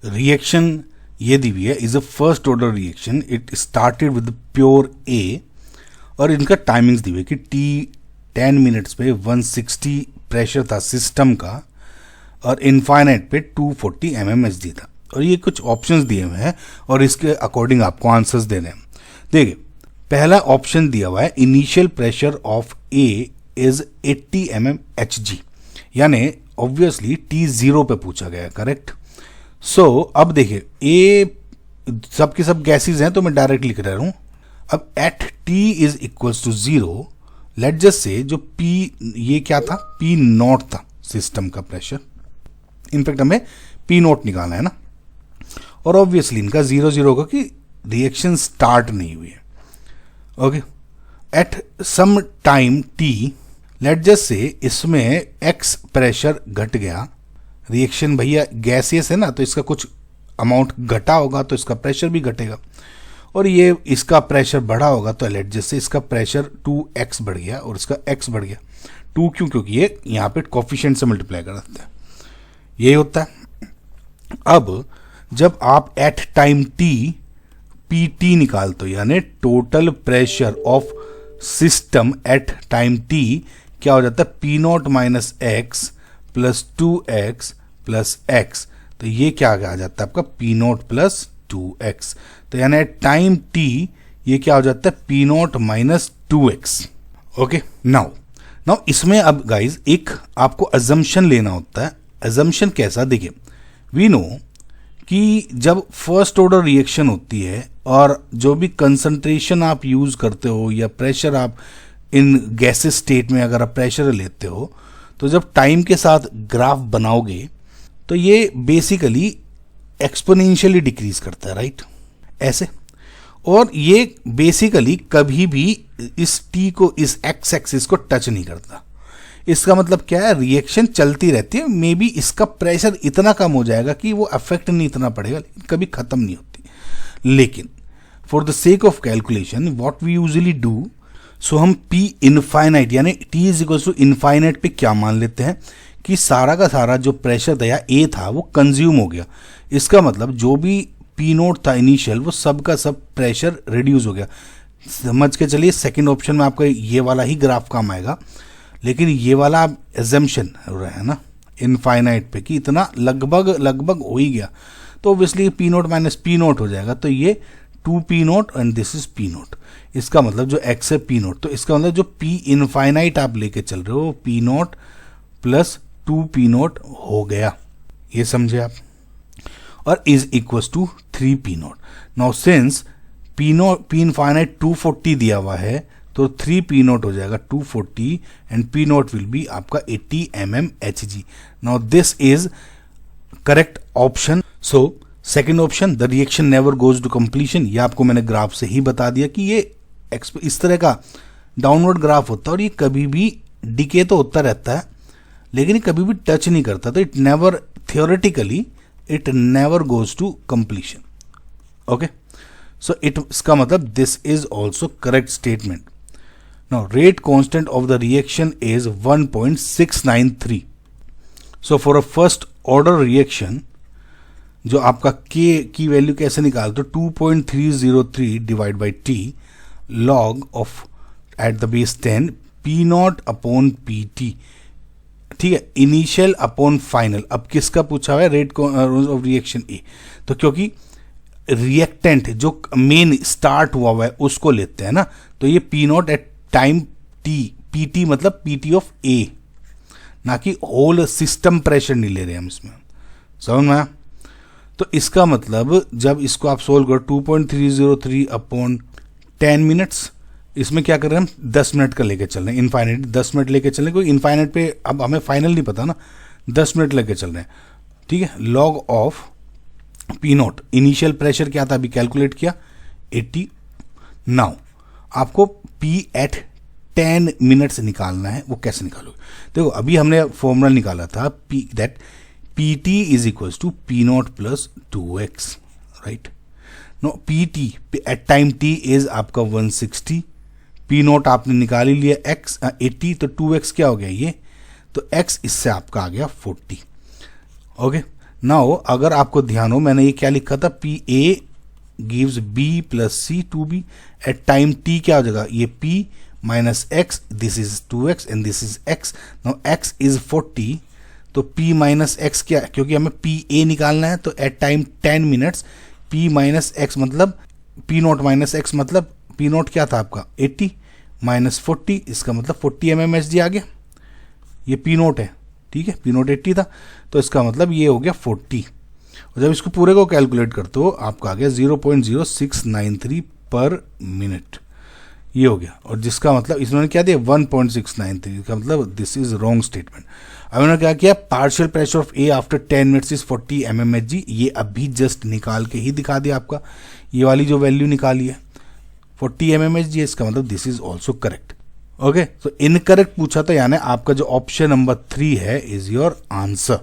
Reaction ये दी हुई है is a first order reaction, it started with pure A, और इनका टाइमिंग्स दी हुई है कि टी 10 मिनट्स पे 160 प्रेशर था सिस्टम का और इनफाइनाइट पे 240 mmHg था, और ये कुछ ऑप्शंस दिए हुए हैं और इसके अकॉर्डिंग आपको आंसर्स देने हैं। देखिए पहला ऑप्शन दिया हुआ है initial pressure of A is 80 mmHg, यानी ऑब्वियसली टी 0 पे पूछा गया है, करेक्ट। सो अब देखिए ए सबके सब गैसेज हैं तो मैं डायरेक्ट लिख रहा हूं। अब at T is equals to 0, let just say जो पी ये क्या था, पी नॉट था सिस्टम का प्रेशर, इनफैक्ट हमें पी नॉट निकालना है ना, और ऑब्वियसली इनका 0 होगा कि रिएक्शन स्टार्ट नहीं हुई है। Okay, at some time T, let just say इसमें एक्स प्रेशर घट गया, रिएक्शन भैया गैसियस है ना तो इसका कुछ अमाउंट घटा होगा तो इसका प्रेशर भी घटेगा, और ये इसका प्रेशर बढ़ा होगा तो लेट जस्ट से इसका प्रेशर 2x बढ़ गया और इसका x बढ़ गया। 2 क्यों? क्योंकि ये यहाँ पे कोफिशिएंट से मल्टीप्लाई कर देता है, यही होता है। अब जब आप at time T P T निकालते हो, यानी total pressure of system at time T क्या हो जाता है, P naught minus x plus 2x plus x, तो ये क्या आ जाता है आपका पी नॉट प्लस 2x, तो यानी टाइम टी ये क्या हो जाता है P naught minus 2x। Okay, now इसमें अब गाइज एक आपको अजम्पशन लेना होता है। अजम्पशन कैसा, देखिए वी नो कि जब फर्स्ट ऑर्डर रिएक्शन होती है और जो भी कंसंट्रेशन आप यूज करते हो या प्रेशर आप इन गैसेस स्टेट में अगर आप प्रेशर लेते हो तो जब टाइम के साथ ग्राफ बनाओगे तो ये बेसिकली एक्सपोनेंशियली डिक्रीज करता है, राइट, ऐसे। और ये बेसिकली कभी भी इस टी को, इस एक्स एक्सिस को टच नहीं करता। इसका मतलब क्या है, रिएक्शन चलती रहती है, मे बी इसका प्रेशर इतना कम हो जाएगा कि वो अफेक्ट नहीं इतना पड़ेगा, लेकिन कभी खत्म नहीं होती। लेकिन for the sake of calculation what we usually do, so हम P इनफाइनाइट यानी T is equal to infinite पे क्या मान लेते हैं कि सारा का सारा जो प्रेशर था या A था वो कंज्यूम हो गया। इसका मतलब जो भी P नोट था इनिशियल वो सब का सब प्रेशर रिड्यूस हो गया। समझ के चलिए सेकंड ऑप्शन में आपका ये वाला ही ग्राफ काम आएगा, लेकिन ये वाला आप एजम्पशन हो रहा है ना इनफाइनाइट पे कि इतना लगभग हो ही गया, तो obviously P note minus P note हो जाएगा, तो ये 2P note and this is P note. इसका मतलब जो x है P नोट, तो इसका मतलब जो P इनफाइनाइट आप लेके चल रहे हो P note plus 2P note हो गया, ये समझे आप, और is equal to 3P naught. Now since P infinite 240 दिया हुआ है तो 3P नोट हो जाएगा 240 and P naught will be आपका 80 mmHg। Now this is correct option. So second option, the reaction never goes to completion, ये आपको मैंने ग्राफ से ही बता दिया कि ये इस तरह का डाउनवर्ड ग्राफ होता है और ये कभी भी डिके तो होता रहता है लेकिन ये कभी भी टच नहीं करता, तो it never theoretically it never goes to completion. Okay, so इसका मतलब this is also correct statement. Now rate constant of the reaction is 1.693। So for a first order reaction जो आपका के की वैल्यू कैसे निकालते हो, 2.303 divide by T log of at the base 10 P naught upon P T, ठीक है, initial upon final. अब किसका पूछा हुआ है, रेट ऑफ रिएक्शन ए, तो क्योंकि रिएक्टेंट जो मेन स्टार्ट हुआ है उसको लेते हैं ना, तो ये P not at time T, P T मतलब पी टी ऑफ ए, ना कि होल सिस्टम प्रेशर नहीं ले रहे हम इसमें, समझ में आया? तो इसका मतलब जब इसको आप सोल्व करो 2.303 अपॉन 10 मिनट्स, इसमें क्या कर रहे हैं हम 10 मिनट का लेके चल रहे हैं, इनफाइनाइट 10 मिनट लेके चल रहे हैं, कोई इनफाइनाइट पे अब हमें फाइनल नहीं पता ना, 10 मिनट लेके चल रहे हैं, ठीक है। Log of P not, initial pressure क्या था अभी कैलकुलेट किया 80। नाउ आपको पी एट 10 मिनट्स निकालना है, वो कैसे निकालोगे, देखो अभी हमने फॉर्मूला निकाला था P that PT is equals to P naught plus 2x, right? No, PT at time t is आपका 160, P naught आपने निकाल ही लिया x 80, तो 2x क्या हो गया ये, तो x इससे आपका आ गया 40। ओके, नाउ अगर आपको ध्यान हो, मैंने ये क्या लिखा था, P A gives B plus C two B at time T, क्या हो जाएगा, ये p minus x, this is 2x and this is x. Now x is 40, तो p माइनस एक्स क्या है, क्योंकि हमें पी ए निकालना है, तो at time 10 minutes p minus x मतलब p नॉट माइनस एक्स मतलब p नॉट क्या था आपका 80 माइनस 40, इसका मतलब 40 mmHg आ गया. ये p नोट है, ठीक है, p नोट 80 था, तो इसका मतलब ये हो गया 40. और जब इसको पूरे को कैलकुलेट करते हो आपका आ गया 0.0693 पर मिनट, ये हो गया. और जिसका मतलब इसमें क्या दिया 1.693, इसका मतलब दिस इज रॉन्ग स्टेटमेंट. अब उन्होंने क्या किया, partial pressure of A after 10 minutes is 40 mmHg, ये अभी जस्ट निकाल के ही दिखा दिया आपका, ये वाली जो वैल्यू निकाली है 40 mmHg, इसका मतलब this is also correct. Okay, तो इनकरेक्ट पूछा था, यानी आपका जो ऑप्शन नंबर 3 है इज योर आंसर.